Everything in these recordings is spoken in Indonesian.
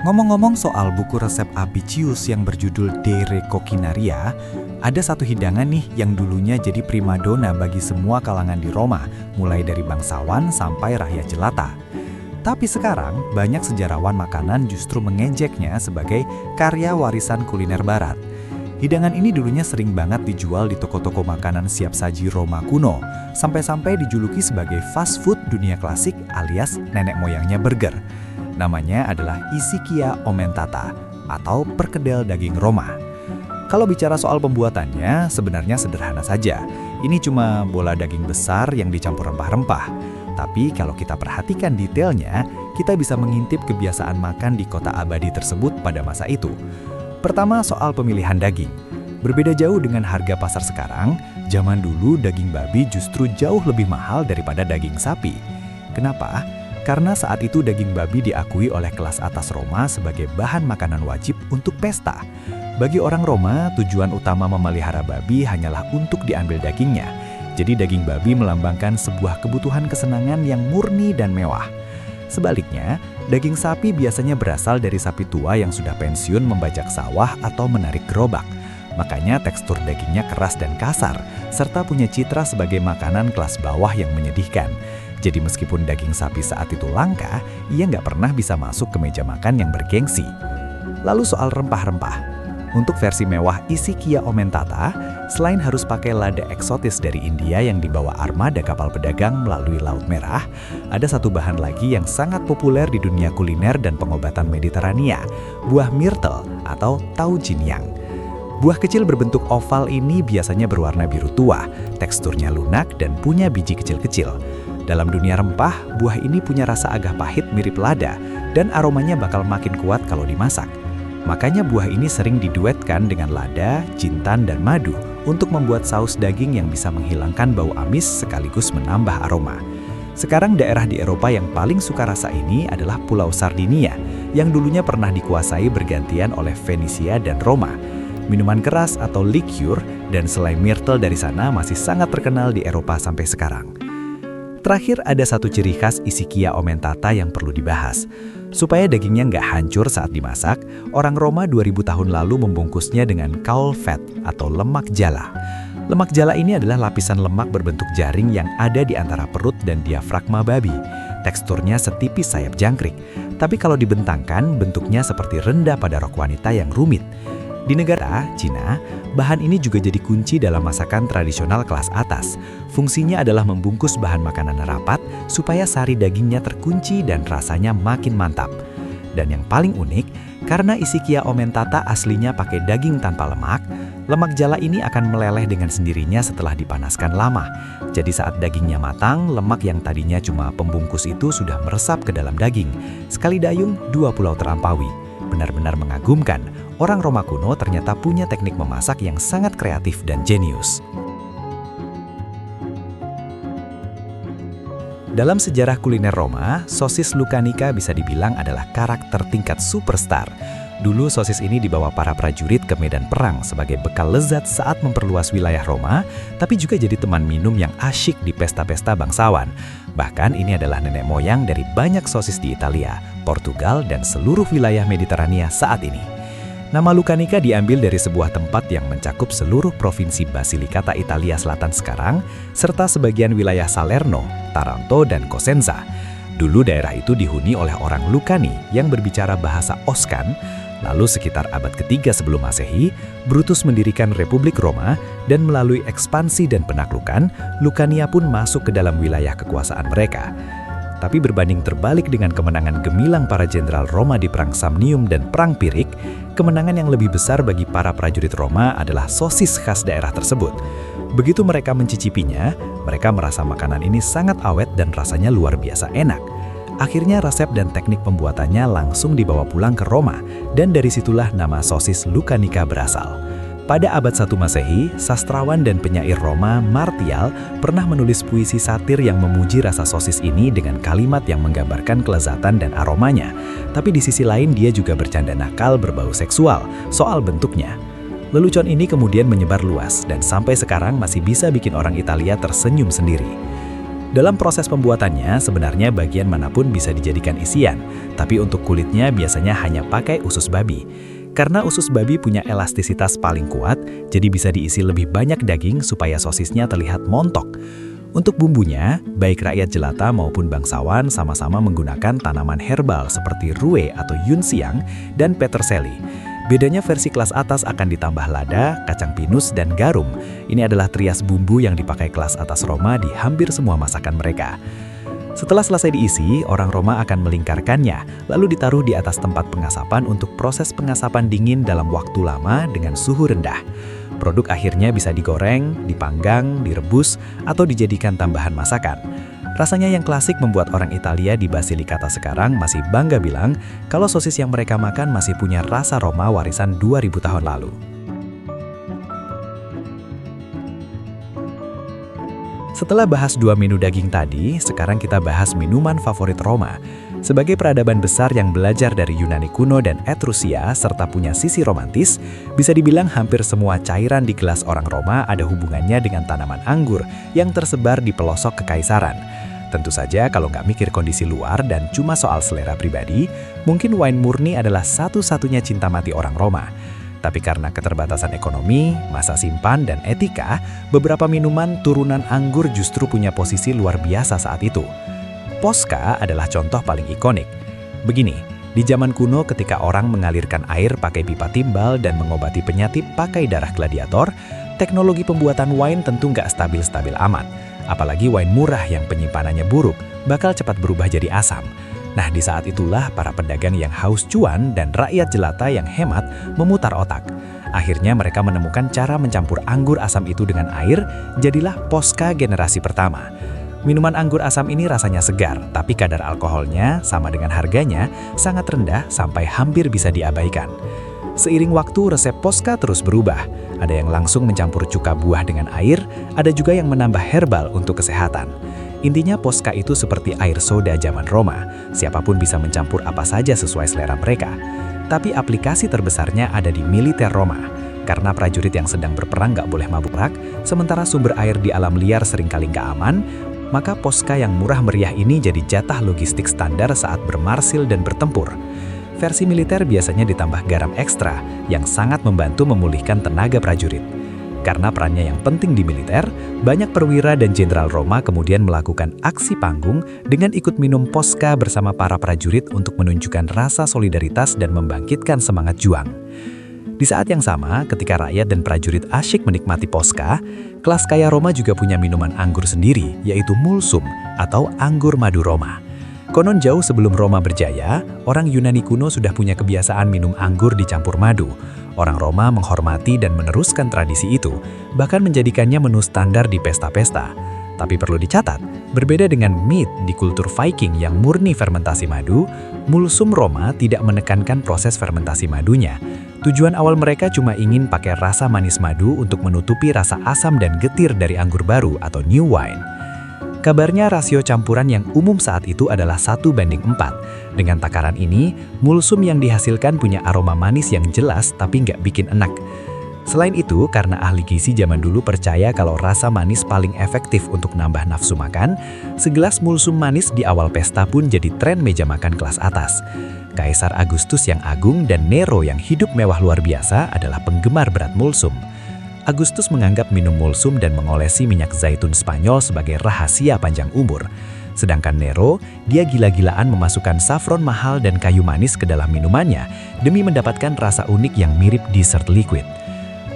Ngomong-ngomong soal buku resep Apicius yang berjudul De Re Coquinaria, ada satu hidangan nih yang dulunya jadi primadona bagi semua kalangan di Roma, mulai dari bangsawan sampai rakyat jelata. Tapi sekarang, banyak sejarawan makanan justru mengejeknya sebagai karya warisan kuliner barat. Hidangan ini dulunya sering banget dijual di toko-toko makanan siap saji Roma kuno, sampai-sampai dijuluki sebagai fast food dunia klasik alias nenek moyangnya burger. Namanya adalah Isichia Aumentata atau perkedel daging Roma. Kalau bicara soal pembuatannya, sebenarnya sederhana saja. Ini cuma bola daging besar yang dicampur rempah-rempah. Tapi kalau kita perhatikan detailnya, kita bisa mengintip kebiasaan makan di kota abadi tersebut pada masa itu. Pertama, soal pemilihan daging. Berbeda jauh dengan harga pasar sekarang, zaman dulu daging babi justru jauh lebih mahal daripada daging sapi. Kenapa? Karena saat itu daging babi diakui oleh kelas atas Roma sebagai bahan makanan wajib untuk pesta. Bagi orang Roma, tujuan utama memelihara babi hanyalah untuk diambil dagingnya. Jadi daging babi melambangkan sebuah kebutuhan kesenangan yang murni dan mewah. Sebaliknya, daging sapi biasanya berasal dari sapi tua yang sudah pensiun membajak sawah atau menarik gerobak. Makanya tekstur dagingnya keras dan kasar, serta punya citra sebagai makanan kelas bawah yang menyedihkan. Jadi meskipun daging sapi saat itu langka, ia nggak pernah bisa masuk ke meja makan yang bergengsi. Lalu soal rempah-rempah. Untuk versi mewah Isichia Aumentata, selain harus pakai lada eksotis dari India yang dibawa armada kapal pedagang melalui Laut Merah, ada satu bahan lagi yang sangat populer di dunia kuliner dan pengobatan Mediterania, buah myrtle atau taujinyang. Buah kecil berbentuk oval ini biasanya berwarna biru tua, teksturnya lunak dan punya biji kecil-kecil. Dalam dunia rempah, buah ini punya rasa agak pahit mirip lada dan aromanya bakal makin kuat kalau dimasak. Makanya buah ini sering diduetkan dengan lada, jintan, dan madu untuk membuat saus daging yang bisa menghilangkan bau amis sekaligus menambah aroma. Sekarang daerah di Eropa yang paling suka rasa ini adalah Pulau Sardinia, yang dulunya pernah dikuasai bergantian oleh Venesia dan Roma. Minuman keras atau liqueur dan selai myrtle dari sana masih sangat terkenal di Eropa sampai sekarang. Terakhir, ada satu ciri khas Isichia Aumentata yang perlu dibahas. Supaya dagingnya nggak hancur saat dimasak, orang Roma 2000 tahun lalu membungkusnya dengan caul fat atau lemak jala. Lemak jala ini adalah lapisan lemak berbentuk jaring yang ada di antara perut dan diafragma babi. Teksturnya setipis sayap jangkrik, tapi kalau dibentangkan, bentuknya seperti rendah pada rok wanita yang rumit. Di negara Cina, bahan ini juga jadi kunci dalam masakan tradisional kelas atas. Fungsinya adalah membungkus bahan makanan rapat supaya sari dagingnya terkunci dan rasanya makin mantap. Dan yang paling unik, karena Isichia Aumentata aslinya pakai daging tanpa lemak, lemak jala ini akan meleleh dengan sendirinya setelah dipanaskan lama. Jadi saat dagingnya matang, lemak yang tadinya cuma pembungkus itu sudah meresap ke dalam daging. Sekali dayung, dua pulau terampaui. Benar-benar mengagumkan. Orang Roma kuno ternyata punya teknik memasak yang sangat kreatif dan jenius. Dalam sejarah kuliner Roma, sosis Lucanica bisa dibilang adalah karakter tingkat superstar. Dulu sosis ini dibawa para prajurit ke medan perang sebagai bekal lezat saat memperluas wilayah Roma, tapi juga jadi teman minum yang asyik di pesta-pesta bangsawan. Bahkan ini adalah nenek moyang dari banyak sosis di Italia, Portugal, dan seluruh wilayah Mediterania saat ini. Nama Lucanica diambil dari sebuah tempat yang mencakup seluruh provinsi Basilicata Italia Selatan sekarang, serta sebagian wilayah Salerno, Taranto, dan Cosenza. Dulu daerah itu dihuni oleh orang Lucani yang berbicara bahasa Oscan. Lalu sekitar abad ketiga sebelum Masehi, Brutus mendirikan Republik Roma dan melalui ekspansi dan penaklukan, Lucania pun masuk ke dalam wilayah kekuasaan mereka. Tapi berbanding terbalik dengan kemenangan gemilang para jenderal Roma di Perang Samnium dan Perang Pirik, kemenangan yang lebih besar bagi para prajurit Roma adalah sosis khas daerah tersebut. Begitu mereka mencicipinya, mereka merasa makanan ini sangat awet dan rasanya luar biasa enak. Akhirnya resep dan teknik pembuatannya langsung dibawa pulang ke Roma, dan dari situlah nama sosis Lucanica berasal. Pada abad 1 Masehi, sastrawan dan penyair Roma Martial pernah menulis puisi satir yang memuji rasa sosis ini dengan kalimat yang menggambarkan kelezatan dan aromanya. Tapi di sisi lain dia juga bercanda nakal berbau seksual soal bentuknya. Lelucon ini kemudian menyebar luas dan sampai sekarang masih bisa bikin orang Italia tersenyum sendiri. Dalam proses pembuatannya, sebenarnya bagian manapun bisa dijadikan isian, tapi untuk kulitnya biasanya hanya pakai usus babi. Karena usus babi punya elastisitas paling kuat, jadi bisa diisi lebih banyak daging supaya sosisnya terlihat montok. Untuk bumbunya, baik rakyat jelata maupun bangsawan sama-sama menggunakan tanaman herbal seperti rue atau yunxiang dan peterseli. Bedanya versi kelas atas akan ditambah lada, kacang pinus, dan garum. Ini adalah trias bumbu yang dipakai kelas atas Roma di hampir semua masakan mereka. Setelah selesai diisi, orang Roma akan melingkarkannya, lalu ditaruh di atas tempat pengasapan untuk proses pengasapan dingin dalam waktu lama dengan suhu rendah. Produk akhirnya bisa digoreng, dipanggang, direbus, atau dijadikan tambahan masakan. Rasanya yang klasik membuat orang Italia di Basilicata sekarang masih bangga bilang kalau sosis yang mereka makan masih punya rasa Roma warisan 2000 tahun lalu. Setelah bahas 2 menu daging tadi, sekarang kita bahas minuman favorit Roma. Sebagai peradaban besar yang belajar dari Yunani kuno dan Etrusia serta punya sisi romantis, bisa dibilang hampir semua cairan di gelas orang Roma ada hubungannya dengan tanaman anggur yang tersebar di pelosok kekaisaran. Tentu saja kalau nggak mikir kondisi luar dan cuma soal selera pribadi, mungkin wine murni adalah satu-satunya cinta mati orang Roma. Tapi karena keterbatasan ekonomi, masa simpan, dan etika, beberapa minuman turunan anggur justru punya posisi luar biasa saat itu. Posca adalah contoh paling ikonik. Begini, di zaman kuno ketika orang mengalirkan air pakai pipa timbal dan mengobati penyakit pakai darah gladiator, teknologi pembuatan wine tentu nggak stabil-stabil amat. Apalagi wine murah yang penyimpanannya buruk, bakal cepat berubah jadi asam. Nah, di saat itulah para pedagang yang haus cuan dan rakyat jelata yang hemat memutar otak. Akhirnya mereka menemukan cara mencampur anggur asam itu dengan air, jadilah Posca generasi pertama. Minuman anggur asam ini rasanya segar, tapi kadar alkoholnya sama dengan harganya sangat rendah sampai hampir bisa diabaikan. Seiring waktu, resep Posca terus berubah. Ada yang langsung mencampur cuka buah dengan air, ada juga yang menambah herbal untuk kesehatan. Intinya Posca itu seperti air soda zaman Roma, siapapun bisa mencampur apa saja sesuai selera mereka. Tapi aplikasi terbesarnya ada di militer Roma. Karena prajurit yang sedang berperang nggak boleh mabuk, sementara sumber air di alam liar seringkali nggak aman, maka Posca yang murah meriah ini jadi jatah logistik standar saat bermarsil dan bertempur. Versi militer biasanya ditambah garam ekstra yang sangat membantu memulihkan tenaga prajurit. Karena perannya yang penting di militer, banyak perwira dan jenderal Roma kemudian melakukan aksi panggung dengan ikut minum Posca bersama para prajurit untuk menunjukkan rasa solidaritas dan membangkitkan semangat juang. Di saat yang sama, ketika rakyat dan prajurit asyik menikmati Posca, kelas kaya Roma juga punya minuman anggur sendiri, yaitu mulsum atau anggur madu Roma. Konon jauh sebelum Roma berjaya, orang Yunani kuno sudah punya kebiasaan minum anggur dicampur madu. Orang Roma menghormati dan meneruskan tradisi itu, bahkan menjadikannya menu standar di pesta-pesta. Tapi perlu dicatat, berbeda dengan mead di kultur Viking yang murni fermentasi madu, mulsum Roma tidak menekankan proses fermentasi madunya. Tujuan awal mereka cuma ingin pakai rasa manis madu untuk menutupi rasa asam dan getir dari anggur baru atau new wine. Kabarnya rasio campuran yang umum saat itu adalah 1:4. Dengan takaran ini, mulsum yang dihasilkan punya aroma manis yang jelas tapi nggak bikin enak. Selain itu, karena ahli gizi zaman dulu percaya kalau rasa manis paling efektif untuk nambah nafsu makan, segelas mulsum manis di awal pesta pun jadi tren meja makan kelas atas. Kaisar Agustus yang agung dan Nero yang hidup mewah luar biasa adalah penggemar berat mulsum. Agustus menganggap minum mulsum dan mengolesi minyak zaitun Spanyol sebagai rahasia panjang umur. Sedangkan Nero, dia gila-gilaan memasukkan saffron mahal dan kayu manis ke dalam minumannya demi mendapatkan rasa unik yang mirip dessert liquid.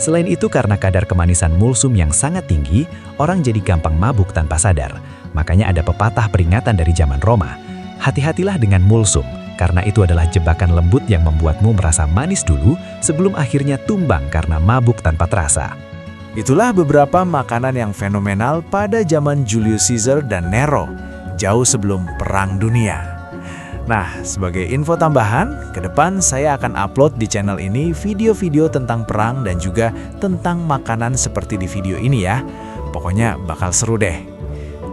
Selain itu, karena kadar kemanisan mulsum yang sangat tinggi, orang jadi gampang mabuk tanpa sadar. Makanya ada pepatah peringatan dari zaman Roma. Hati-hatilah dengan mulsum, karena itu adalah jebakan lembut yang membuatmu merasa manis dulu sebelum akhirnya tumbang karena mabuk tanpa terasa. Itulah beberapa makanan yang fenomenal pada zaman Julius Caesar dan Nero, jauh sebelum Perang Dunia. Nah, sebagai info tambahan, ke depan saya akan upload di channel ini video-video tentang perang dan juga tentang makanan seperti di video ini ya. Pokoknya bakal seru deh.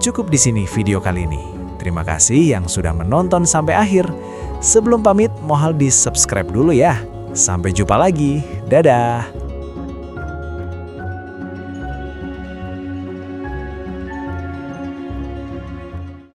Cukup di sini video kali ini. Terima kasih yang sudah menonton sampai akhir. Sebelum pamit, mohon di-subscribe dulu ya. Sampai jumpa lagi. Dadah!